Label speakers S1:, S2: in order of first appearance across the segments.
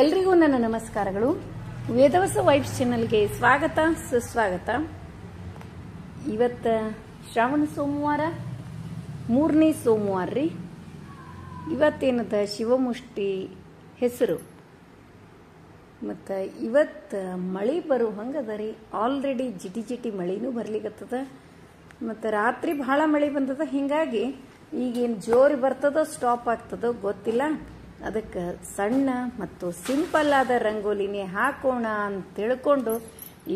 S1: ಎಲ್ರಿಗೂ ನನ್ನ ನಮಸ್ಕಾರಗಳು. ವೇದವಸ ವೈಬ್ಸ್ ಚಾನೆಲ್ಗೆ ಸ್ವಾಗತ ಸುಸ್ವಾಗತ. ಇವತ್ತ ಶ್ರಾವಣ ಸೋಮವಾರ, 3ನೇ ಸೋಮವಾರ ರೀ. ಇವತ್ತೇನದ ಶಿವಮುಷ್ಟಿ ಹೆಸರು. ಮತ್ತು ಇವತ್ತು ಮಳೆ ಬರೋ ಹಂಗದ ರೀ. ಆಲ್ರೆಡಿ ಜಿಟಿ ಜಿಟಿ ಮಳೆನೂ ಬರ್ಲಿಕ್ಕತ್ತದ. ಮತ್ತು ರಾತ್ರಿ ಭಾಳ ಮಳೆ ಬಂದದ. ಹೀಗಾಗಿ ಈಗೇನು ಜೋರು ಬರ್ತದೋ ಸ್ಟಾಪ್ ಆಗ್ತದೋ ಗೊತ್ತಿಲ್ಲ. ಅದಕ್ಕೆ ಸಣ್ಣ ಮತ್ತು ಸಿಂಪಲ್ ಆದ ರಂಗೋಲಿನೇ ಹಾಕೋಣ ಅಂತ ತಿಳ್ಕೊಂಡು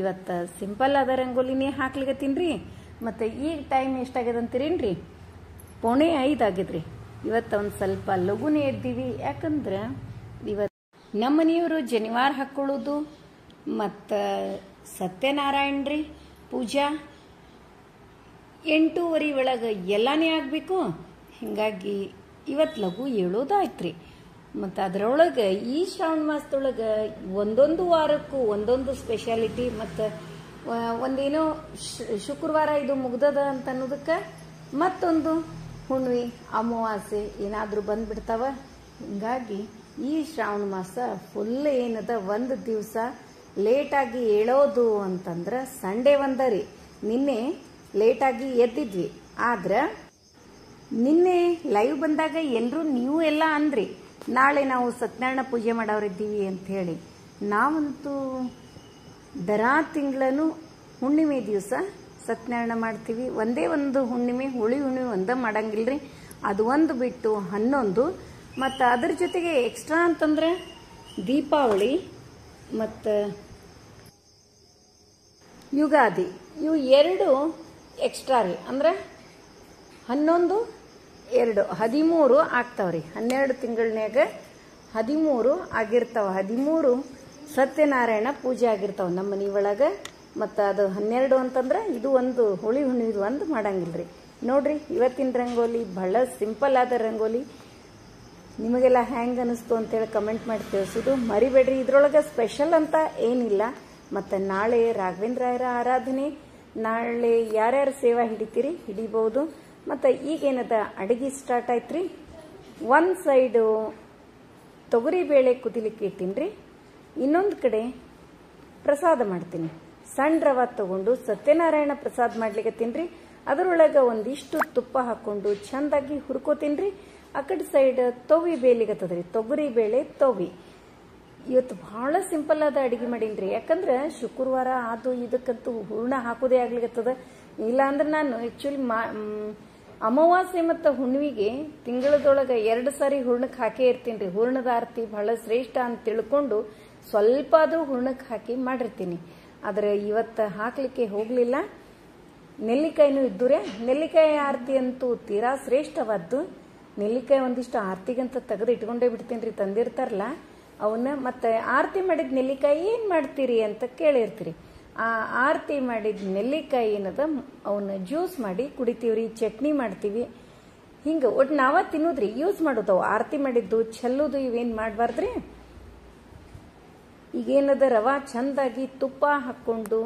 S1: ಇವತ್ತು ಸಿಂಪಲ್ ಆದ ರಂಗೋಲಿನೇ ಹಾಕ್ಲಿಕತ್ತೀನಿ ರೀ. ಮತ್ತು ಈಗ ಟೈಮ್ ಎಷ್ಟಾಗ್ಯದ ಅಂತೀರೇನ್ರಿ? 4:45 ಆಗಿದ್ರಿ. ಇವತ್ತು ಒಂದು ಸ್ವಲ್ಪ ಲಘುನೇ ಎದ್ದೀವಿ. ಯಾಕಂದ್ರೆ ಇವತ್ತು ನಮ್ಮ ಮನೆಯವರು ಜನಿವಾರ ಹಾಕ್ಕೊಳ್ಳೋದು ಮತ್ತು ಸತ್ಯನಾರಾಯಣ ರೀ ಪೂಜಾ 8:30 ಒಳಗೆ ಎಲ್ಲಾನೇ ಆಗಬೇಕು. ಹೀಗಾಗಿ ಇವತ್ತು ಲಘು ಹೇಳೋದಾಯ್ತು ರೀ. ಮತ್ತು ಅದರೊಳಗೆ ಈ ಶ್ರಾವಣ ಮಾಸದೊಳಗೆ ಒಂದೊಂದು ವಾರಕ್ಕೂ ಒಂದೊಂದು ಸ್ಪೆಷಾಲಿಟಿ. ಮತ್ತು ಒಂದೇನೋ ಶುಕ್ರವಾರ ಇದು ಮುಗ್ದದ ಅಂತ ಅನ್ನೋದಕ್ಕೆ ಮತ್ತೊಂದು ಹುಣ್ಣಿಮೆ ಅಮಾವಾಸ್ಯೆ ಏನಾದರೂ ಬಂದ್ಬಿಡ್ತಾವ. ಹೀಗಾಗಿ ಈ ಶ್ರಾವಣ ಮಾಸ ಫುಲ್ ಏನದ ಒಂದು ದಿವಸ ಲೇಟಾಗಿ ಹೇಳೋದು ಅಂತಂದ್ರೆ ಸಂಡೇ ಒಂದರಿ. ನಿನ್ನೆ ಲೇಟಾಗಿ ಎದ್ದಿದ್ವಿ. ಆದ್ರೆ ನಿನ್ನೆ ಲೈವ್ ಬಂದಾಗ ಎಲ್ಲರೂ ನೀವು ಎಲ್ಲ ಅಂದ್ರಿ ನಾಳೆ ನಾವು ಸತ್ಯನಾರಾಯಣ ಪೂಜೆ ಮಾಡೋರಿದ್ದೀವಿ ಅಂತ ಹೇಳಿ. ನಾವಂತೂ ದರಾ ತಿಂಗಳೂ ಹುಣ್ಣಿಮೆ ದಿವಸ ಸತ್ಯನಾರಾಯಣ ಮಾಡ್ತೀವಿ. ಒಂದೇ ಒಂದು ಹುಣ್ಣಿಮೆ, ಹುಳಿ ಹುಣ್ಣಿಮೆ ಒಂದೇ ಮಾಡಂಗಿಲ್ರಿ. ಅದು ಒಂದು ಬಿಟ್ಟು 11. ಮತ್ತು ಅದ್ರ ಜೊತೆಗೆ ಎಕ್ಸ್ಟ್ರಾ ಅಂತಂದ್ರೆ ದೀಪಾವಳಿ ಮತ್ತು ಯುಗಾದಿ, ಇವು 2 ಎಕ್ಸ್ಟ್ರಾ ರೀ. ಅಂದ್ರೆ 11, 2, 13 ಆಗ್ತಾವ್ರಿ. 12 ತಿಂಗಳನ್ಯಾಗ 13 ಆಗಿರ್ತಾವ. 13 ಸತ್ಯನಾರಾಯಣ ಪೂಜೆ ಆಗಿರ್ತಾವ ನಮ್ಮ ಮನೆ ಒಳಗೆ. ಮತ್ತು ಅದು 12 ಅಂತಂದ್ರೆ ಇದು ಒಂದು ಹುಳಿ ಹುಣ್ಣಿದು ಒಂದು ಮಾಡಂಗಿಲ್ರಿ. ನೋಡ್ರಿ ಇವತ್ತಿನ ರಂಗೋಲಿ ಬಹಳ ಸಿಂಪಲ್ ಆದ ರಂಗೋಲಿ. ನಿಮಗೆಲ್ಲ ಹ್ಯಾಂಗ್ ಅನಿಸ್ತು ಅಂತೇಳಿ ಕಮೆಂಟ್ ಮಾಡಿ ತಿಳಿಸೋದು ಮರಿಬೇಡ್ರಿ. ಇದ್ರೊಳಗೆ ಸ್ಪೆಷಲ್ ಅಂತ ಏನಿಲ್ಲ. ಮತ್ತು ನಾಳೆ ರಾಘವೇಂದ್ರಾಯರ ಆರಾಧನೆ. ನಾಳೆ ಯಾರ್ಯಾರು ಸೇವಾ ಹಿಡಿತೀರಿ ಹಿಡಿಬಹುದು. ಮತ್ತು ಈಗೇನದ ಅಡಿಗೆ ಸ್ಟಾರ್ಟ್ ಆಯ್ತ್ರಿ. ಒಂದು ಸೈಡು ತೊಗರಿಬೇಳೆ ಕುದಿಲಿಕ್ಕೆ ಇಟ್ಟೀನಿ ರೀ. ಇನ್ನೊಂದು ಕಡೆ ಪ್ರಸಾದ ಮಾಡ್ತೀನಿ. ಸಣ್ಣ ರವೆ ತಗೊಂಡು ಸತ್ಯನಾರಾಯಣ ಪ್ರಸಾದ ಮಾಡ್ಲಿಕ್ಕತ್ತೀನಿ ರೀ. ಅದರೊಳಗೆ ಒಂದಿಷ್ಟು ತುಪ್ಪ ಹಾಕ್ಕೊಂಡು ಚೆಂದಾಗಿ ಹುರ್ಕೋತೀನಿ ರೀ. ಆ ಕಡೆ ಸೈಡ್ ತೊವಿ ಬೇಲಿಗತ್ತದ್ರಿ. ತೊಗರಿ ಬೇಳೆ ತೊವಿ. ಇವತ್ತು ಭಾಳ ಸಿಂಪಲ್ ಆದ ಅಡಿಗೆ ಮಾಡೀನಿ ರೀ. ಯಾಕಂದ್ರೆ ಶುಕ್ರವಾರ ಅದು ಇದಕ್ಕಂತೂ ಹೂರ್ಣ ಹಾಕೋದೇ ಆಗ್ಲಿಕ್ಕತ್ತದ. ಇಲ್ಲಾಂದ್ರೆ ನಾನು ಆ್ಯಕ್ಚುಲಿ ಅಮಾವಾಸ್ಯೆ ಮತ್ತು ಹುಣ್ಣಿಮೆಗೆ ತಿಂಗಳದೊಳಗೆ 2 ಸಾರಿ ಹೂರ್ಣಕ್ಕೆ ಹಾಕೇ ಇರ್ತೀನಿ ರೀ. ಹೂರ್ಣದ ಆರತಿ ಬಹಳ ಶ್ರೇಷ್ಠ ಅಂತ ತಿಳ್ಕೊಂಡು ಸ್ವಲ್ಪ ಆದರೂ ಹೂರ್ಣಕ್ಕೆ ಹಾಕಿ ಮಾಡಿರ್ತೀನಿ. ಆದರೆ ಇವತ್ತು ಹಾಕಲಿಕ್ಕೆ ಹೋಗಲಿಲ್ಲ. ನೆಲ್ಲಿಕಾಯಿನೂ ಇದ್ದೂರೇ. ನೆಲ್ಲಿಕಾಯಿ ಆರತಿ ಅಂತೂ ತೀರಾ ಶ್ರೇಷ್ಠವಾದ್ದು. ನೆಲ್ಲಿಕಾಯಿ ಒಂದಿಷ್ಟು ಆರತಿಗಂತ ತೆಗೆದು ಇಟ್ಕೊಂಡೇ ಬಿಡ್ತೀನಿ ರೀ. ತಂದಿರ್ತಾರಲ್ಲ ಅವನ್ನ. ಮತ್ತು ಆರತಿ ಮಾಡಿದ ನೆಲ್ಲಿಕಾಯಿ ಏನು ಮಾಡ್ತೀರಿ ಅಂತ ಕೇಳಿರ್ತೀರಿ. ಆ ಆರತಿ ಮಾಡಿದ ನೆಲ್ಲಿಕಾಯಿ ಏನದ ಅವನ್ನ ಜ್ಯೂಸ್ ಮಾಡಿ ಕುಡಿತೀವ್ರಿ. ಚಟ್ನಿ ಮಾಡ್ತೀವಿ. ಹಿಂಗೆ ಒಟ್ಟು ನಾವ ತಿನ್ನೋದ್ರಿ, ಯೂಸ್ ಮಾಡೋದವು. ಆರತಿ ಮಾಡಿದ್ದು ಚೆಲ್ಲೋದು ಇವೇನು ಮಾಡಬಾರ್ದ್ರಿ. ಈಗೇನದ ರವಾ ಚಂದಾಗಿ ತುಪ್ಪ ಹಾಕ್ಕೊಂಡು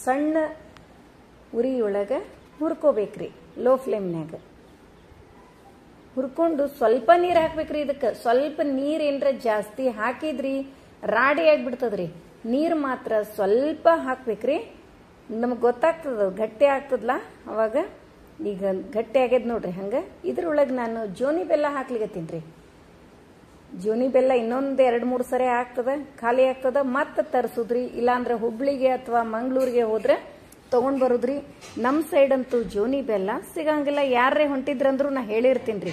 S1: ಸಣ್ಣ ಉರಿಯೊಳಗೆ ಹುರ್ಕೋಬೇಕ್ರಿ. ಲೋ ಫ್ಲೇಮ್ನಾಗ ಹುರ್ಕೊಂಡು ಸ್ವಲ್ಪ ನೀರು ಹಾಕ್ಬೇಕ್ರಿ. ಇದಕ್ಕೆ ಸ್ವಲ್ಪ ನೀರು ಏನರ ಜಾಸ್ತಿ ಹಾಕಿದ್ರಿ ರಾಡಿ ಆಗಿಬಿಡ್ತದ್ರಿ. ನೀರು ಮಾತ್ರ ಸ್ವಲ್ಪ ಹಾಕ್ಬೇಕ್ರಿ. ನಮಗೆ ಗೊತ್ತಾಗ್ತದ ಗಟ್ಟಿ ಆಗ್ತದಲ್ಲ ಅವಾಗ. ಈಗ ಗಟ್ಟಿ ಆಗ್ಯದ ನೋಡ್ರಿ. ಹಂಗೆ ಇದ್ರೊಳಗೆ ನಾನು ಜೋನಿ ಬೆಲ್ಲ ಹಾಕ್ಲಿಕತ್ತೀನಿ ರೀ. ಜೋನಿ ಬೆಲ್ಲ ಇನ್ನೊಂದು 2-3 ಸರಿ ಆಗ್ತದ, ಖಾಲಿ ಆಗ್ತದ. ಮತ್ತೆ ತರಿಸೋದ್ರಿ. ಇಲ್ಲಾಂದ್ರೆ ಹುಬ್ಳಿಗೆ ಅಥವಾ ಮಂಗಳೂರಿಗೆ ಹೋದ್ರೆ ತೊಗೊಂಡು ಬರೋದ್ರಿ. ನಮ್ಮ ಸೈಡ್ ಅಂತೂ ಜೋನಿ ಬೆಲ್ಲ ಸಿಗಂಗಿಲ್ಲ. ಯಾರೇ ಹೊಂಟಿದ್ರಂದ್ರೂ ನಾ ಹೇಳಿರ್ತೀನಿ ರೀ.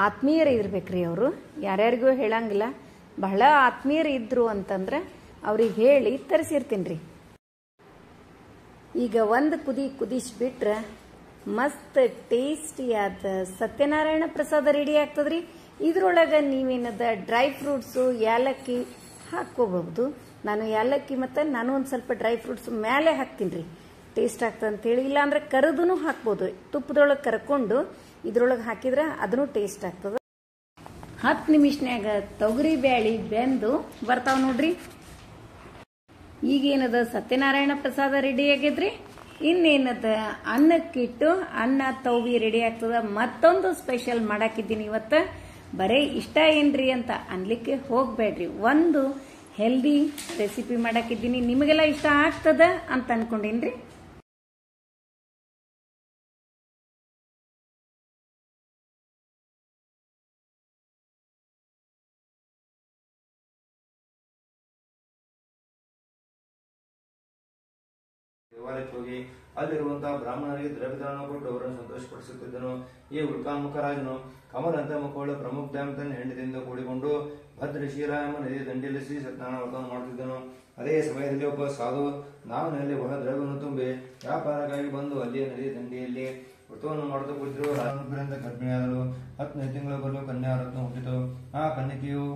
S1: ಆತ್ಮೀಯರು ಇರ್ಬೇಕ್ರಿ ಅವರು. ಯಾರ್ಯಾರಿಗೂ ಹೇಳಂಗಿಲ್ಲ. ಬಹಳ ಆತ್ಮೀಯರು ಇದ್ರು ಅಂತಂದ್ರೆ ಅವ್ರಿಗೆ ಹೇಳಿ ತರಿಸಿರ್ತೀನಿ ರೀ. ಈಗ ಒಂದು ಕುದಿಸ್ಬಿಟ್ರೆ ಮಸ್ತ್ ಟೇಸ್ಟಿಯಾದ ಸತ್ಯನಾರಾಯಣ ಪ್ರಸಾದ ರೆಡಿ ಆಗ್ತದ್ರಿ. ಇದ್ರೊಳಗೆ ನೀವೇನದ ಡ್ರೈ ಫ್ರೂಟ್ಸು ಏಲಕ್ಕಿ ಹಾಕ್ಕೋಬಹುದು. ನಾನು ಏಲಕ್ಕಿ ಮತ್ತು ನಾನು ಒಂದು ಸ್ವಲ್ಪ ಡ್ರೈ ಫ್ರೂಟ್ಸ್ ಮೇಲೆ ಹಾಕ್ತೀನಿ ರೀ. ಟೇಸ್ಟ್ ಆಗ್ತದೆ ಅಂತೇಳಿ. ಇಲ್ಲಾಂದ್ರೆ ಕರದೂ ಹಾಕ್ಬೋದು. ತುಪ್ಪದೊಳಗೆ ಕರ್ಕೊಂಡು ಇದ್ರೊಳಗೆ ಹಾಕಿದ್ರೆ ಅದನ್ನು ಟೇಸ್ಟ್ ಆಗ್ತದೆ. 10 ನಿಮಿಷನ್ಯಾಗ ತೊಗರಿ ಬ್ಯಾಳಿ ಬೆಂದು ಬರ್ತಾವ ನೋಡ್ರಿ. ಈಗೇನದ ಸತ್ಯನಾರಾಯಣ ಪ್ರಸಾದ ರೆಡಿ ಆಗಿದ್ರಿ. ಇನ್ನೇನದ ಅನ್ನಕ್ಕಿಟ್ಟು ಅನ್ನ ತೌವಿ ರೆಡಿ ಆಗ್ತದ. ಮತ್ತೊಂದು ಸ್ಪೆಷಲ್ ಮಾಡಾಕಿದ್ದೀನಿ ಇವತ್ತು. ಬರೀ ಇಷ್ಟ ಏನ್ರಿ ಅಂತ ಅನ್ಲಿಕ್ಕೆ ಹೋಗ್ಬೇಡ್ರಿ. ಒಂದು ಹೆಲ್ದಿ ರೆಸಿಪಿ ಮಾಡಾಕಿದ್ದೀನಿ, ನಿಮಗೆಲ್ಲ ಇಷ್ಟ ಆಗ್ತದ ಅಂತ ಅನ್ಕೊಂಡೇನ್ರಿ.
S2: ದೇವಾಲಯಕ್ಕೆ ಹೋಗಿ ಅಲ್ಲಿರುವಂತಹ ಬ್ರಾಹ್ಮಣರಿಗೆ ದ್ರವ್ಯದಾನ ಕೊಟ್ಟು ಅವರನ್ನು ಸಂತೋಷಪಡಿಸುತ್ತಿದ್ದನು. ಈ ಉಲ್ಕಾಮುಖ ರಾಜನು ಕಮಲಂತ ಮುಖವುಳ್ಳ ಪ್ರಮುಖ ದಾಮತನ ಹೆಂಡತಿಯಿಂದ ಕೂಡಿಕೊಂಡು ಭದ್ರ ಶ್ರೀರಾಮ ನದಿಯ ದಂಡೆಯಲ್ಲಿ ಶ್ರೀ ಸತ್ಯನಾರಾಯಣ ವ್ರತವನ್ನು ಮಾಡುತ್ತಿದ್ದನು. ಅದೇ ಸಮಯದಲ್ಲಿ ಒಬ್ಬ ಸಾಧು ನಾವಿನಲ್ಲಿ ಬಹಳ ದ್ರವ್ಯವನ್ನು ತುಂಬಿ ವ್ಯಾಪಾರಕ್ಕಾಗಿ ಬಂದು ಅಲ್ಲಿಯ ನದಿಯ ದಂಡೆಯಲ್ಲಿ ವ್ರತವನ್ನು ಮಾಡುತ್ತಾ ಕುಳಿತರು. ರಾಜನುಗ್ರಹದಿಂದ ಗರ್ಭಿಣಿಯಾದಳು. 10 ತಿಂಗಳ ಬರಲು ಕನ್ಯಾ ರತ್ನ ಹುಟ್ಟಿತು. ಆ ಕನ್ಯಕೆಯು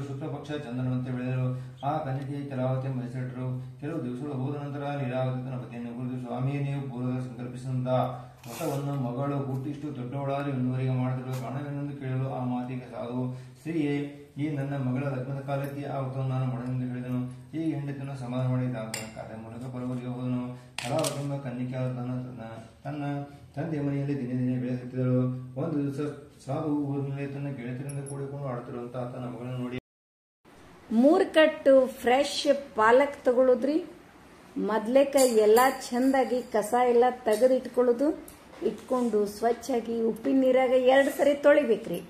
S2: ಶುಕ್ಲ ಪಕ್ಷ ಚಂದನವಂತೆ ಬೆಳೆದರು. ಆ ಕನ್ಯಕೆಗೆ ಕೆಲವತ್ತೆ ಹೆಸರಿಟ್ಟರು. ಕೆಲವು ದಿವಸಗಳು ಹೋದ ನಂತರ ಲೀಲಾವತಿ ತನ್ನ ಪತಿಯನ್ನು ಕುರಿತು, ಸ್ವಾಮಿಯೇ, ನೀವು ಪೂರ್ವದಲ್ಲಿ ಸಂಕಲ್ಪಿಸಿದಂತ ವ್ರತವನ್ನು ಮಗಳು ಹುಟ್ಟಿಷ್ಟು ದೊಡ್ಡವಳಾಗಿ ಇನ್ನುವರೆಗೆ ಮಾಡಿದಳು, ಕಾರಣವೇನೆಂದು ಕೇಳಲು ಆ ಮಾತಿಗೆ ಸಾಧು, ಸ್ತ್ರೀಯೇ, ಈ ನನ್ನ ಮಗಳ ಲಗ್ನದ ಕಾಲಕ್ಕೆ ಆ ವ್ರತವನ್ನು ನಾನು ಮಾಡನೆಂದು ಹೇಳಿದನು. ಈ ಹೆಂಡತಿಯನ್ನು ಸಮಾಧಾನ ಮಾಡಿದ ಕಾರ್ಯ ಮೂಲಕ ಪರವರಿಗೆ ಹೋದನು. ಕಲಾವತೆಂಬ ಕನ್ನಿಕೆಯಾದ ತನ್ನ ತಂದೆಯ ಮನೆಯಲ್ಲಿ ದಿನೇ ದಿನೇ ಬೆಳೆಸುತ್ತಿದ್ದಳು. ಒಂದು ದಿವಸ ಸಾಧು ಊರಿನಲ್ಲಿ ತನ್ನ ಗೆಳತಿಯರಿಂದ ಕೂಡಿಕೊಂಡು ಆಡುತ್ತಿರುವಂತಹ ತನ್ನ ಮಗಳನ್ನು ನೋಡಿ
S1: 3 ಕಟ್ಟು ಫ್ರೆಶ್ ಪಾಲಕ್ ತಗೊಳ್ಳೋದ್ರಿ. ಮೊದ್ಲೇಕ ಎಲ್ಲ ಚಂದಾಗಿ ಕಸ ಎಲ್ಲ ತೆಗೆದು ಇಟ್ಕೊಂಡು ಸ್ವಚ್ಛಾಗಿ ಉಪ್ಪಿನ ನೀರಾಗ 2 ಸರಿ ತೊಳಿಬೇಕ್ರಿ.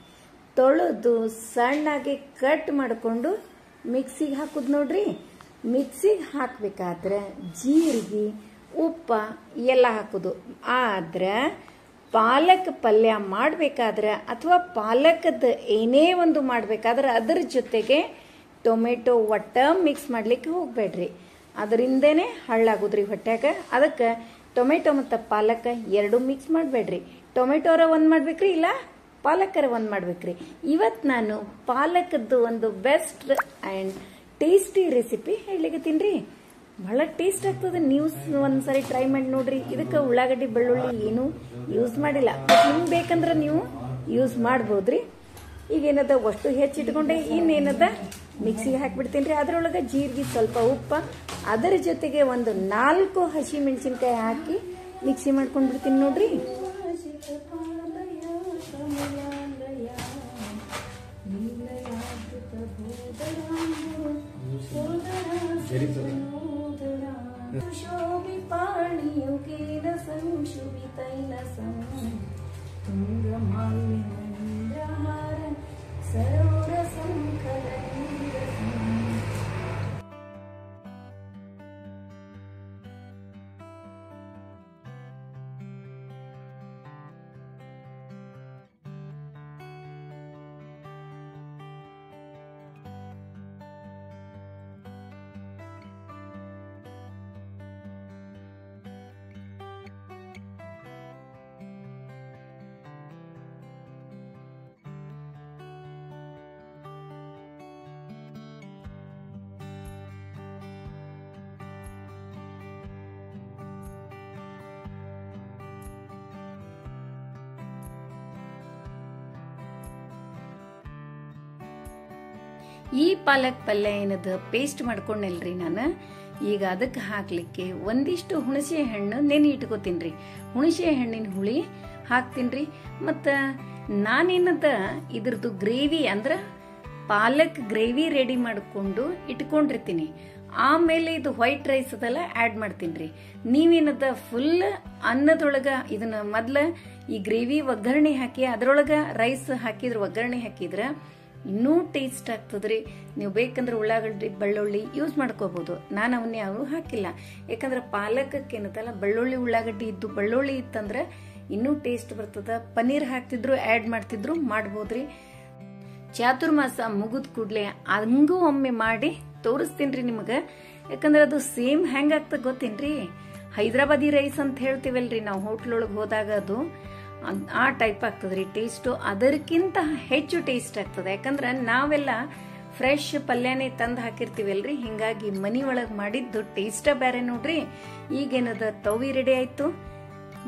S1: ತೊಳೆದು ಸಣ್ಣಾಗಿ ಕಟ್ ಮಾಡಿಕೊಂಡು ಮಿಕ್ಸಿಗೆ ಹಾಕುದು ನೋಡ್ರಿ. ಮಿಕ್ಸಿಗೆ ಹಾಕಬೇಕಾದ್ರೆ ಜೀರಿಗೆ, ಉಪ್ಪ ಎಲ್ಲ ಹಾಕುದು. ಆದ್ರೆ ಪಾಲಕ್ ಪಲ್ಯ ಮಾಡಬೇಕಾದ್ರೆ ಅಥವಾ ಪಾಲಕದ ಏನೇ ಒಂದು ಮಾಡಬೇಕಾದ್ರೆ ಅದರ ಜೊತೆಗೆ ಟೊಮೆಟೊ ಒಟ್ಟ ಮಿಕ್ಸ್ ಮಾಡ್ಲಿಕ್ಕೆ ಹೋಗ್ಬೇಡ್ರಿ. ಅದರಿಂದೇನೆ ಹಳ್ಳಾಗುದ್ರಿ ಹೊಟ್ಯಾಗ. ಅದಕ್ಕೆ ಟೊಮೆಟೊ ಮತ್ತು ಪಾಲಕ್ 2 ಮಿಕ್ಸ್ ಮಾಡಬೇಡ್ರಿ. ಟೊಮೆಟೋರ ಒಂದು ಮಾಡ್ಬೇಕ್ರಿ, ಇಲ್ಲ ಪಾಲಕರ ಒಂದು ಮಾಡ್ಬೇಕ್ರಿ. ಇವತ್ತು ನಾನು ಪಾಲಕದ್ದು ಒಂದು ಬೆಸ್ಟ್ ಆ್ಯಂಡ್ ಟೇಸ್ಟಿ ರೆಸಿಪಿ ಹೇಳಿಕತ್ತೀನಿ. ಬಹಳ ಟೇಸ್ಟ್ ಆಗ್ತದೆ. ನೀವು ಒಂದ್ಸರಿ ಟ್ರೈ ಮಾಡಿ ನೋಡ್ರಿ. ಇದಕ್ಕೆ ಉಳ್ಳಾಗಡ್ಡಿ ಬೆಳ್ಳುಳ್ಳಿ ಏನು ಯೂಸ್ ಮಾಡಿಲ್ಲ. ನಿಮ್ಗೆ ಬೇಕಂದ್ರೆ ನೀವು ಯೂಸ್ ಮಾಡ್ಬೋದ್ರಿ. ಈಗೇನದ ಅಷ್ಟು ಹೆಚ್ಚಿಟ್ಕೊಂಡೆ ಇನ್ನೇನದ ಮಿಕ್ಸಿಗೆ ಹಾಕಿಬಿಡ್ತೀನಿ ರೀ. ಅದರೊಳಗೆ ಜೀರಿಗೆ, ಸ್ವಲ್ಪ ಉಪ್ಪ, ಅದರ ಜೊತೆಗೆ ಒಂದು 4 ಹಸಿ ಮೆಣಸಿನ್ಕಾಯಿ ಹಾಕಿ ಮಿಕ್ಸಿ ಮಾಡ್ಕೊಂಡು ಬಿಡ್ತೀನಿ ನೋಡ್ರಿ. ಶೋಭಿಪಾಣಿಯುಗೇನ ಸಂಶುಭಿತೈಲಸಂ ತುಂಗಮಾಲ್ಯಮಂದ್ರಹಾರ ಸರೋರಸಂ ಕಲನೀರಸಂ. ಈ ಪಾಲಕ್ ಪಲ್ಯ ಏನದ ಪೇಸ್ಟ್ ಮಾಡ್ಕೊಂಡಲ್ರಿ ನಾನು. ಈಗ ಅದಕ್ಕೆ ಹಾಕ್ಲಿಕ್ಕೆ ಒಂದಿಷ್ಟು ಹುಣಸೆ ಹಣ್ಣು ನೆನೆ ಇಟ್ಕೋತೀನ್ರಿ. ಹುಣಸೆ ಹಣ್ಣಿನ ಹುಳಿ ಹಾಕ್ತೀನ್ರಿ. ಮತ್ತು ನಾನೇನದ ಇದ್ರದ್ದು ಗ್ರೇವಿ ಅಂದ್ರೆ ಪಾಲಕ್ ಗ್ರೇವಿ ರೆಡಿ ಮಾಡಿಕೊಂಡು ಇಟ್ಕೊಂಡಿರ್ತೀನಿ. ಆಮೇಲೆ ಇದು ವೈಟ್ ರೈಸ್ ಅದೆಲ್ಲ ಆ್ಯಡ್ ಮಾಡ್ತೀನಿ. ನೀವೇನದ ಫುಲ್ ಅನ್ನದೊಳಗೆ ಇದನ್ನ ಮೊದಲ ಈ ಗ್ರೇವಿ ಒಗ್ಗರಣೆ ಹಾಕಿ ಅದರೊಳಗೆ ರೈಸ್ ಹಾಕಿದ್ರೆ ಒಗ್ಗರಣೆ ಹಾಕಿದ್ರೆ ಇನ್ನೂ ಟೇಸ್ಟ್ ಆಗ್ತದ್ರಿ. ನೀವು ಬೇಕಂದ್ರೆ ಉಳ್ಳಾಗಡ್ಡಿ ಬೆಳ್ಳುಳ್ಳಿ ಯೂಸ್ ಮಾಡ್ಕೋಬಹುದು. ನಾನು ಅವನ್ನ ಯಾವ ಹಾಕಿಲ್ಲ. ಯಾಕಂದ್ರೆ ಪಾಲಕಕ್ಕೆ ಏನತ್ತಲ್ಲ ಬೆಳ್ಳುಳ್ಳಿ ಉಳ್ಳಾಗಡ್ಡಿ ಇದ್ದು ಬೆಳ್ಳುಳ್ಳಿ ಇತ್ತಂದ್ರೆ ಇನ್ನೂ ಟೇಸ್ಟ್ ಬರ್ತದ. ಪನ್ನೀರ್ ಹಾಕ್ತಿದ್ರು ಆ್ಯಡ್ ಮಾಡ್ತಿದ್ರು ಮಾಡ್ಬೋದ್ರಿ. ಚಾತುರ್ಮಾಸ ಮುಗಿದ ಕೂಡ್ಲೆ ಹಂಗೂ ಒಮ್ಮೆ ಮಾಡಿ ತೋರಿಸ್ತೀನಿ ನಿಮಗೆ. ಯಾಕಂದ್ರೆ ಅದು ಸೇಮ್ ಹೆಂಗಾಗ್ತದೆ ಗೊತ್ತೇನ್ರಿ, ಹೈದರಾಬಾದಿ ರೈಸ್ ಅಂತ ಹೇಳ್ತೀವಲ್ರಿ ನಾವು ಹೋಟ್ಲೊಳಗೆ ಹೋದಾಗ, ಅದು ಆ ಟೈಪ್ ಆಗ್ತದ್ರಿ ಟೇಸ್ಟು. ಅದಕ್ಕಿಂತ ಹೆಚ್ಚು ಟೇಸ್ಟ್ ಆಗ್ತದೆ. ಯಾಕಂದ್ರೆ ನಾವೆಲ್ಲ ಫ್ರೆಶ್ ಪಲ್ಯನೇ ತಂದು ಹಾಕಿರ್ತೀವಲ್ರಿ, ಹಿಂಗಾಗಿ ಮನಿ ಒಳಗೆ ಮಾಡಿದ್ದು ಟೇಸ್ಟ ಬೇರೆ ನೋಡ್ರಿ. ಈಗೇನದ ತವಿ ರೆಡಿ ಆಯ್ತು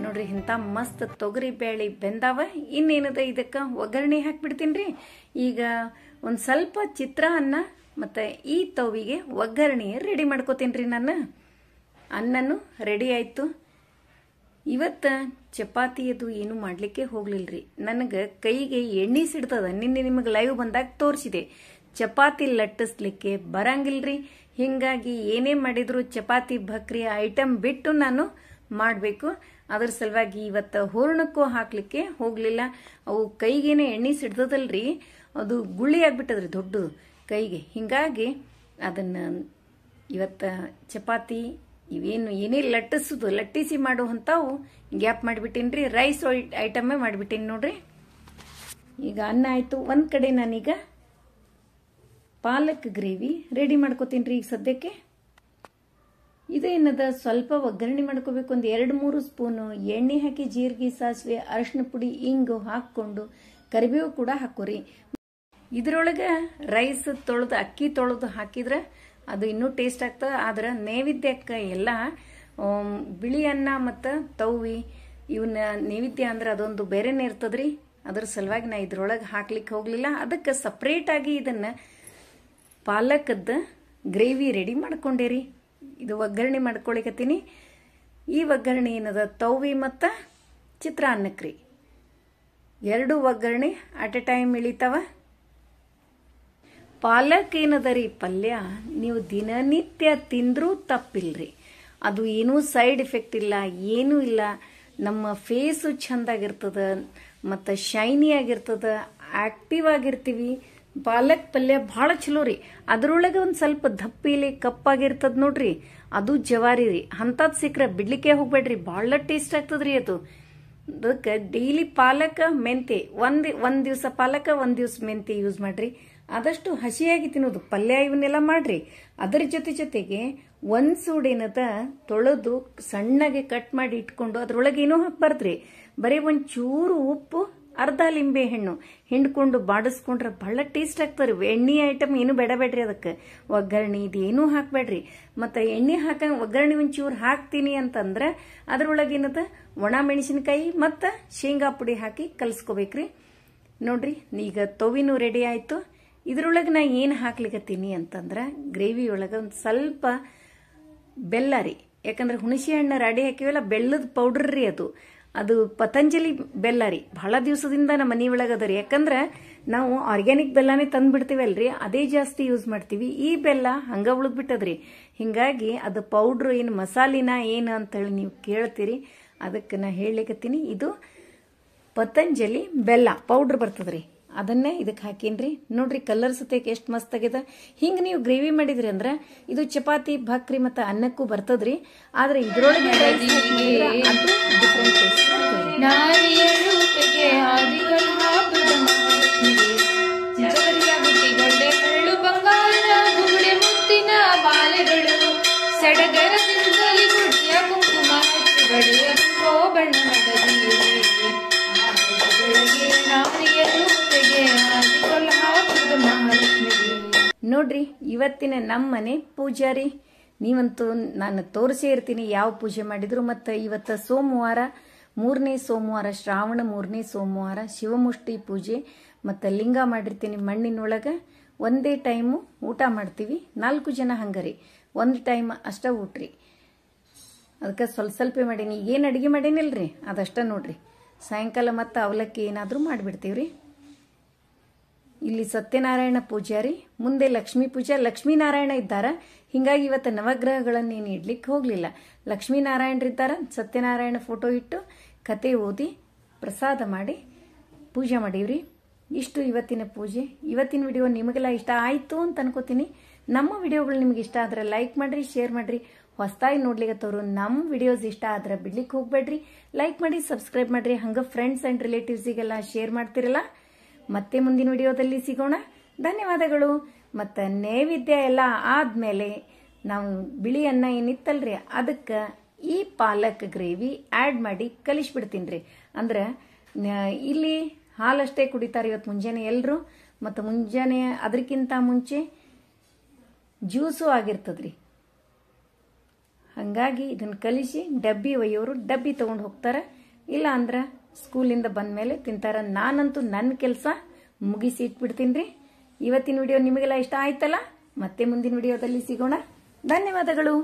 S1: ನೋಡ್ರಿ. ಇಂಥ ಮಸ್ತ್ ತೊಗರಿ ಬೇಳೆ ಬೆಂದಾವ. ಇನ್ನೇನದ ಇದಕ್ಕೆ ಒಗ್ಗರಣೆ ಹಾಕ್ಬಿಡ್ತೀನಿ. ಈಗ ಒಂದು ಸ್ವಲ್ಪ ಚಿತ್ರಾನ್ನ ಮತ್ತು ಈ ತವಿಗೆ ಒಗ್ಗರಣೆ ರೆಡಿ ಮಾಡ್ಕೋತೀನಿ ನಾನು. ಅನ್ನನೂ ರೆಡಿ ಆಯಿತು. ಇವತ್ತು ಚಪಾತಿ ಅದು ಏನು ಮಾಡ್ಲಿಕ್ಕೆ ಹೋಗ್ಲಿಲ್ರಿ. ನನಗೆ ಕೈಗೆ ಎಣ್ಣೆ ಸಿಡ್ತದ. ನಿನ್ನೆ ನಿಮಗೆ ಲೈವ್ ಬಂದಾಗ ತೋರಿಸಿದೆ. ಚಪಾತಿ ಲಟ್ಟಿಸ್ಲಿಕ್ಕೆ ಬರಂಗಿಲ್ರಿ. ಹಿಂಗಾಗಿ ಏನೇ ಮಾಡಿದ್ರು ಚಪಾತಿ ಭಕ್ರಿ ಐಟಮ್ ಬಿಟ್ಟು ನಾನು ಮಾಡಬೇಕು. ಅದ್ರ ಸಲುವಾಗಿ ಇವತ್ತು ಹೂರ್ಣಕ್ಕೂ ಹಾಕ್ಲಿಕ್ಕೆ ಹೋಗ್ಲಿಲ್ಲ. ಅವು ಕೈಗೇನೆ ಎಣ್ಣೆ ಸಿಡ್ತದಲ್ರಿ, ಅದು ಗುಳ್ಳಿ ಆಗ್ಬಿಟ್ಟದ್ರಿ ದೊಡ್ಡದು ಕೈಗೆ. ಹಿಂಗಾಗಿ ಅದನ್ನ ಇವತ್ತ ಚಪಾತಿ ಇವೇನು ಏನೇ ಲಟ್ಟಿಸಿ ಮಾಡುವಂಥವು ಗ್ಯಾಪ್ ಮಾಡಿಬಿಟ್ಟೇನ್ರಿ. ರೈಸ್ ಐಟಮೇ ಮಾಡಿಬಿಟ್ಟೇನಿ ನೋಡ್ರಿ. ಈಗ ಅನ್ನ ಆಯ್ತು. ಒಂದ್ ಕಡೆ ನಾನೀಗ ಪಾಲಕ್ ಗ್ರೇವಿ ರೆಡಿ ಮಾಡ್ಕೋತೀನಿ ಈಗ ಸದ್ಯಕ್ಕೆ. ಇದೇನದ ಸ್ವಲ್ಪ ಒಗ್ಗರಣೆ ಮಾಡ್ಕೋಬೇಕು. ಒಂದು 2-3 ಸ್ಪೂನು ಎಣ್ಣೆ ಹಾಕಿ ಜೀರಿಗೆ, ಸಾಸಿವೆ, ಅರಿಶಿನ ಪುಡಿ, ಇಂಗು ಹಾಕೊಂಡು ಕರಿಬೇವು ಕೂಡ ಹಾಕೋರಿ. ಇದ್ರೊಳಗೆ ರೈಸ್ ತೊಳೆದು ಅಕ್ಕಿ ತೊಳೆದು ಹಾಕಿದ್ರೆ ಅದು ಇನ್ನೂ ಟೇಸ್ಟ್ ಆಗ್ತದೆ. ಆದ್ರೆ ನೈವೇದ್ಯಕ್ಕೆ ಎಲ್ಲ ಬಿಳಿ ಅನ್ನ ಮತ್ತು ತವ್ವಿ ಇವನ್ನ ನೈವೇದ್ಯ ಅಂದ್ರೆ ಅದೊಂದು ಬೇರೆನೇ ಇರ್ತದ್ರಿ. ಅದ್ರ ಸಲುವಾಗಿ ನಾ ಇದ್ರೊಳಗೆ ಹಾಕ್ಲಿಕ್ಕೆ ಹೋಗ್ಲಿಲ್ಲ. ಅದಕ್ಕೆ ಸಪ್ರೇಟ್ ಆಗಿ ಇದನ್ನ ಪಾಲಕದ ಗ್ರೇವಿ ರೆಡಿ ಮಾಡ್ಕೊಂಡೇರಿ. ಇದು ಒಗ್ಗರಣೆ ಮಾಡ್ಕೊಳಿಕತ್ತೀನಿ. ಈ ಒಗ್ಗರಣೆ ಏನದ ತವ್ವಿ ಮತ್ತು ಚಿತ್ರಾನ್ನಕ್ರಿ, 2 ಒಗ್ಗರಣೆ ಅಟ್ ಎ ಟೈಮ್ ಇಳಿತಾವ. ಪಾಲಕ್ ಏನದ ರೀ ಪಲ್ಯ, ನೀವು ದಿನನಿತ್ಯ ತಿಂದ್ರೂ ತಪ್ಪಿಲ್ರಿ. ಅದು ಏನೂ ಸೈಡ್ ಎಫೆಕ್ಟ್ ಇಲ್ಲ, ಏನೂ ಇಲ್ಲ. ನಮ್ಮ ಫೇಸು ಚಂದಾಗಿರ್ತದ ಮತ್ತು ಶೈನಿ ಆಗಿರ್ತದ, ಆಕ್ಟಿವ್ ಆಗಿರ್ತೀವಿ. ಪಾಲಕ್ ಪಲ್ಯ ಭಾಳ ಚಲೋ ರೀ. ಅದ್ರೊಳಗೆ ಒಂದು ಸ್ವಲ್ಪ ದಪ್ಪಿಲಿ ಕಪ್ಪಾಗಿರ್ತದ ನೋಡ್ರಿ, ಅದು ಜವಾರಿ ರೀ. ಅಂಥದ್ದು ಸಿಕ್ಕರೆ ಬಿಡ್ಲಿಕ್ಕೆ ಹೋಗ್ಬೇಡ್ರಿ, ಭಾಳ ಟೇಸ್ಟ್ ಆಗ್ತದ್ರಿ ಅದು. ಅದಕ್ಕೆ ಡೈಲಿ ಪಾಲಕ ಮೆಂತೆ ಒಂದ್ ದಿವಸ ಪಾಲಕ, ಒಂದ್ ದಿವಸ ಮೆಂತೆ ಯೂಸ್ ಮಾಡ್ರಿ. ಆದಷ್ಟು ಹಸಿಯಾಗಿ ತಿನ್ನೋದು, ಪಲ್ಯ ಇವನ್ನೆಲ್ಲ ಮಾಡ್ರಿ. ಅದರ ಜೊತೆಗೆ ಒಂದ್ ಸೂಡೇನದ ತೊಳೆದು ಸಣ್ಣಗೆ ಕಟ್ ಮಾಡಿ ಇಟ್ಕೊಂಡು ಅದ್ರೊಳಗೆ ಏನೂ ಹಾಕ್ಬಾರ್ದ್ರಿ. ಬರೀ ಒಂಚೂರು ಉಪ್ಪು, ಅರ್ಧ ಲಿಂಬೆ ಹಣ್ಣು ಹಿಂಡ್ಕೊಂಡು ಬಾಡಿಸ್ಕೊಂಡ್ರೆ ಬಹಳ ಟೇಸ್ಟ್ ಆಗ್ತಾರೆ. ಎಣ್ಣೆ ಐಟಮ್ ಏನು ಬೇಡಬೇಡ್ರಿ. ಅದಕ್ಕೆ ಒಗ್ಗರಣೆ ಇದೇನೂ ಹಾಕ್ಬೇಡ್ರಿ. ಮತ್ತು ಎಣ್ಣೆ ಒಗ್ಗರಣೆ ಒಂಚೂರು ಹಾಕ್ತೀನಿ ಅಂತಂದ್ರೆ ಅದ್ರೊಳಗೆ ಏನದ ಒಣ ಮೆಣಸಿನಕಾಯಿ ಮತ್ತು ಶೇಂಗಾ ಪುಡಿ ಹಾಕಿ ಕಲ್ಸ್ಕೋಬೇಕ್ರಿ. ನೋಡ್ರಿ ಈಗ ತವ್ವಿನೂ ರೆಡಿ ಆಯ್ತು. ಇದ್ರೊಳಗೆ ನಾ ಏನು ಹಾಕ್ಲಿಕತ್ತೀನಿ ಅಂತಂದ್ರೆ ಗ್ರೇವಿ ಒಳಗೆ ಒಂದು ಸ್ವಲ್ಪ ಬೆಲ್ಲ ರೀ. ಯಾಕಂದ್ರೆ ಹುಣಸೆ ಹಣ್ಣು ರಾಡಿ ಹಾಕಿವಲ್ಲ, ಬೆಲ್ಲದ ಪೌಡರ್ ರೀ ಅದು. ಅದು ಪತಂಜಲಿ ಬೆಲ್ಲ ರೀ. ಬಹಳ ದಿವಸದಿಂದ ನಮ್ಮ ಮನೆ ಒಳಗೆ ಅದ ರೀ. ಯಾಕಂದ್ರೆ ನಾವು ಆರ್ಗ್ಯಾನಿಕ್ ಬೆಲ್ಲನೇ ತಂದು ಬಿಡ್ತೀವಲ್ರಿ, ಅದೇ ಜಾಸ್ತಿ ಯೂಸ್ ಮಾಡ್ತೀವಿ. ಈ ಬೆಲ್ಲ ಹಂಗ ಉಳಿದ್ಬಿಟ್ಟದ್ರಿ. ಹಿಂಗಾಗಿ ಅದು ಪೌಡ್ರು ಏನು ಮಸಾಲಿನ ಏನು ಅಂತೇಳಿ ನೀವು ಕೇಳ್ತೀರಿ. ಅದಕ್ಕೆ ನಾ ಹೇಳಲಿಕತ್ತೀನಿ, ಇದು ಪತಂಜಲಿ ಬೆಲ್ಲ ಪೌಡ್ರ್ ಬರ್ತದ್ರಿ. ಅದನ್ನೇ ಇದಕ್ಕೆ ಹಾಕೀನ್ರಿ. ನೋಡ್ರಿ ಕಲರ್ ಸತ್ಯಕ್ಕೆ ಎಷ್ಟು ಮಸ್ತ್ ಆಗ್ಯದ. ಹಿಂಗೆ ನೀವು ಗ್ರೇವಿ ಮಾಡಿದ್ರಿ ಅಂದ್ರೆ ಇದು ಚಪಾತಿ, ಭಕ್ರಿ ಮತ್ತು ಅನ್ನಕ್ಕೂ ಬರ್ತದ್ರಿ. ಆದ್ರೆ ಇದ್ರೊಳಗೆ ಅದು ಡಿಫ್ರೆಂಟ್ ಟೇಸ್ಟ್ ನೋಡ್ರಿ. ಇವತ್ತಿನ ನಮ್ಮನೆ ಪೂಜಾರಿ ನೀವಂತೂ ನಾನು ತೋರಿಸೇ ಇರ್ತೀನಿ ಯಾವ ಪೂಜೆ ಮಾಡಿದ್ರು. ಮತ್ತು ಇವತ್ತು ಸೋಮವಾರ, 3ನೇ ಸೋಮವಾರ, ಶ್ರಾವಣ 3ನೇ ಸೋಮವಾರ, ಶಿವಮುಷ್ಟಿ ಪೂಜೆ ಮತ್ತು ಲಿಂಗ ಮಾಡಿರ್ತೀನಿ ಮಣ್ಣಿನೊಳಗೆ. ಒಂದೇ ಟೈಮು ಊಟ ಮಾಡ್ತೀವಿ. 4 ಜನ ಹಂಗರಿ, ಒಂದು ಟೈಮ್ ಅಷ್ಟ ಊಟ್ರಿ. ಅದಕ್ಕೆ ಸ್ವಲ್ಪ ಮಾಡೀನಿ. ಏನು ಅಡುಗೆ ಮಾಡೀನಿಲ್ರಿ ಅದಷ್ಟ ನೋಡ್ರಿ. ಸಾಯಂಕಾಲ ಮತ್ತು ಅವಲಕ್ಕಿ ಏನಾದರೂ ಮಾಡಿಬಿಡ್ತೀವ್ರಿ. ಇಲ್ಲಿ ಸತ್ಯನಾರಾಯಣ ಪೂಜಾರಿ, ಮುಂದೆ ಲಕ್ಷ್ಮೀ ಪೂಜಾ. ಲಕ್ಷ್ಮೀನಾರಾಯಣ ಇದ್ದಾರ, ಹಿಂಗಾಗಿ ಇವತ್ತು ನವಗ್ರಹಗಳನ್ನೇನು ಇಡ್ಲಿಕ್ಕೆ ಹೋಗಲಿಲ್ಲ. ಲಕ್ಷ್ಮೀನಾರಾಯಣರಿದ್ದಾರ, ಸತ್ಯನಾರಾಯಣ ಫೋಟೋ ಇಟ್ಟು ಕತೆ ಓದಿ ಪ್ರಸಾದ ಮಾಡಿ ಪೂಜೆ ಮಾಡೀವ್ರಿ. ಇಷ್ಟು ಇವತ್ತಿನ ಪೂಜೆ. ಇವತ್ತಿನ ವಿಡಿಯೋ ನಿಮಗೆಲ್ಲ ಇಷ್ಟ ಆಯಿತು ಅಂತ ಅನ್ಕೋತೀನಿ. ನಮ್ಮ ವಿಡಿಯೋಗಳು ನಿಮ್ಗೆ ಇಷ್ಟ ಆದ್ರೆ ಲೈಕ್ ಮಾಡ್ರಿ, ಶೇರ್ ಮಾಡ್ರಿ. ಹೊಸದಾಗಿ ನೋಡ್ಲಿಕ್ಕತ್ತವ್ರು ನಮ್ಮ ವಿಡಿಯೋಸ್ ಇಷ್ಟ ಆದ್ರೆ ಬಿಡ್ಲಿಕ್ಕೆ ಹೋಗ್ಬೇಡ್ರಿ. ಲೈಕ್ ಮಾಡಿ, ಸಬ್ಸ್ಕ್ರೈಬ್ ಮಾಡ್ರಿ. ಹಂಗ ಫ್ರೆಂಡ್ಸ್ ಅಂಡ್ ರಿಲೇಟಿವ್ಸಿಗೆಲ್ಲ ಶೇರ್ ಮಾಡ್ತಿರಲ್ಲ. ಮತ್ತೆ ಮುಂದಿನ ವಿಡಿಯೋದಲ್ಲಿ ಸಿಗೋಣ. ಧನ್ಯವಾದಗಳು. ಮತ್ತು ನೈವೇದ್ಯ ಎಲ್ಲ ಆದ್ಮೇಲೆ ನಾವು ಬಿಳಿ ಅನ್ನ ಏನಿತ್ತಲ್ರಿ ಅದಕ್ಕೆ ಈ ಪಾಲಕ್ ಗ್ರೇವಿ ಆ್ಯಡ್ ಮಾಡಿ ಕಲಿಸ್ಬಿಡ್ತೀನಿ ರೀ. ಅಂದ್ರೆ ಇಲ್ಲಿ ಹಾಲಷ್ಟೇ ಕುಡಿತಾರೆ ಇವತ್ತು ಮುಂಜಾನೆ ಎಲ್ಲರೂ. ಮತ್ತು ಮುಂಜಾನೆ ಅದಕ್ಕಿಂತ ಮುಂಚೆ ಜ್ಯೂಸು ಆಗಿರ್ತದ್ರಿ. ಹಾಗಾಗಿ ಇದನ್ನು ಕಲಿಸಿ ಡಬ್ಬಿ ಒಯ್ಯೋರು ಡಬ್ಬಿ ತೊಗೊಂಡು ಹೋಗ್ತಾರೆ. ಇಲ್ಲ ಅಂದ್ರೆ ಸ್ಕೂಲಿಂದ ಬಂದ ಮೇಲೆ ತಿಂತಾರ. ನಾನಂತೂ ನನ್ನ ಕೆಲಸ ಮುಗಿಸಿ ಇಟ್ಬಿಡ್ತೀನಿ ರೀ. ಇವತ್ತಿನ ವಿಡಿಯೋ ನಿಮಗೆಲ್ಲ ಇಷ್ಟ ಆಯ್ತಲ್ಲ. ಮತ್ತೆ ಮುಂದಿನ ವಿಡಿಯೋದಲ್ಲಿ ಸಿಗೋಣ. ಧನ್ಯವಾದಗಳು.